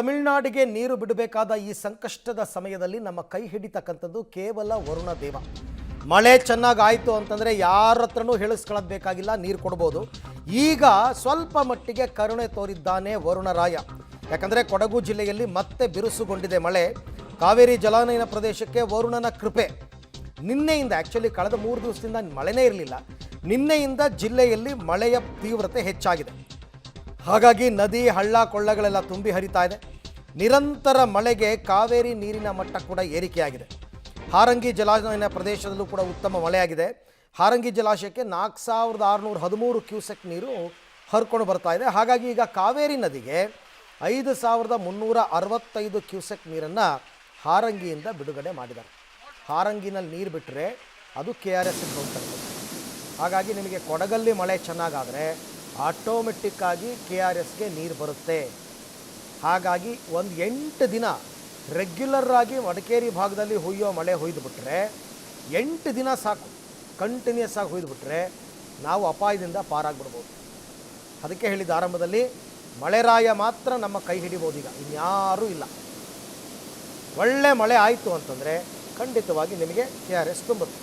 ತಮಿಳುನಾಡಿಗೆ ನೀರು ಬಿಡಬೇಕಾದ ಈ ಸಂಕಷ್ಟದ ಸಮಯದಲ್ಲಿ ನಮ್ಮ ಕೈ ಹಿಡಿತಕ್ಕಂಥದ್ದು ಕೇವಲ ವರುಣ ದೇವ. ಮಳೆ ಚೆನ್ನಾಗಿ ಆಯಿತು ಅಂತಂದರೆ ಯಾರ ಹತ್ರನೂ ಹೇಳಿಸ್ಕೊಳ್ಳೋದು ಬೇಕಾಗಿಲ್ಲ, ನೀರು ಕೊಡ್ಬೋದು. ಈಗ ಸ್ವಲ್ಪ ಮಟ್ಟಿಗೆ ಕರುಣೆ ತೋರಿದ್ದಾನೆ ವರುಣರಾಯ. ಯಾಕಂದರೆ ಕೊಡಗು ಜಿಲ್ಲೆಯಲ್ಲಿ ಮತ್ತೆ ಬಿರುಸುಗೊಂಡಿದೆ ಮಳೆ. ಕಾವೇರಿ ಜಲಾನಯನ ಪ್ರದೇಶಕ್ಕೆ ವರುಣನ ಕೃಪೆ. ನಿನ್ನೆಯಿಂದ ಆ್ಯಕ್ಚುಲಿ ಕಳೆದ 3 ದಿವಸದಿಂದ ಮಳೆನೇ ಇರಲಿಲ್ಲ. ನಿನ್ನೆಯಿಂದ ಜಿಲ್ಲೆಯಲ್ಲಿ ಮಳೆಯ ತೀವ್ರತೆ ಹೆಚ್ಚಾಗಿದೆ. ಹಾಗಾಗಿ ನದಿ ಹಳ್ಳ ಕೊಳ್ಳಗಳೆಲ್ಲ ತುಂಬಿ ಹರಿತಾ ಇದೆ. ನಿರಂತರ ಮಳೆಗೆ ಕಾವೇರಿ ನೀರಿನ ಮಟ್ಟ ಕೂಡ ಏರಿಕೆಯಾಗಿದೆ. ಹಾರಂಗಿ ಜಲಾನಯನ ಪ್ರದೇಶದಲ್ಲೂ ಕೂಡ ಉತ್ತಮ ಮಳೆಯಾಗಿದೆ. ಹಾರಂಗಿ ಜಲಾಶಯಕ್ಕೆ 4613 ಕ್ಯೂಸೆಕ್ ನೀರು ಹರ್ಕೊಂಡು ಬರ್ತಾ ಇದೆ. ಹಾಗಾಗಿ ಈಗ ಕಾವೇರಿ ನದಿಗೆ 5365 ಕ್ಯೂಸೆಕ್ ನೀರನ್ನು ಹಾರಂಗಿಯಿಂದ ಬಿಡುಗಡೆ ಮಾಡಿದ್ದಾರೆ. ಹಾರಂಗಿನಲ್ಲಿ ನೀರು ಬಿಟ್ಟರೆ ಅದು KRS ಹೋಗ್ತದೆ. ಹಾಗಾಗಿ ನಿಮಗೆ ಕೊಡಗಲ್ಲಿ ಮಳೆ ಚೆನ್ನಾಗಾದರೆ ಆಟೋಮೆಟಿಕ್ಕಾಗಿ KRSಗೆ ನೀರು ಬರುತ್ತೆ. ಹಾಗಾಗಿ ಒಂದು 8 ದಿನ ರೆಗ್ಯುಲರಾಗಿ ಮಡಿಕೇರಿ ಭಾಗದಲ್ಲಿ ಹುಯ್ಯೋ ಮಳೆ ಹುಯ್ದುಬಿಟ್ರೆ 8 ದಿನ ಸಾಕು, ಕಂಟಿನ್ಯೂಸ್ ಆಗಿ ಹುಯ್ದುಬಿಟ್ರೆ ನಾವು ಅಪಾಯದಿಂದ ಪಾರಾಗ್ಬಿಡ್ಬೋದು. ಅದಕ್ಕೆ ಹೇಳಿದ ಆರಂಭದಲ್ಲಿ ಮಳೆರಾಯ ಮಾತ್ರ ನಮ್ಮ ಕೈ ಹಿಡಿಬೋದು. ಈಗ ಇನ್ಯಾರೂ ಇಲ್ಲ. ಒಳ್ಳೆ ಮಳೆ ಆಯಿತು ಅಂತಂದರೆ ಖಂಡಿತವಾಗಿ ನಿಮಗೆ KRS ತುಂಬುತ್ತೆ.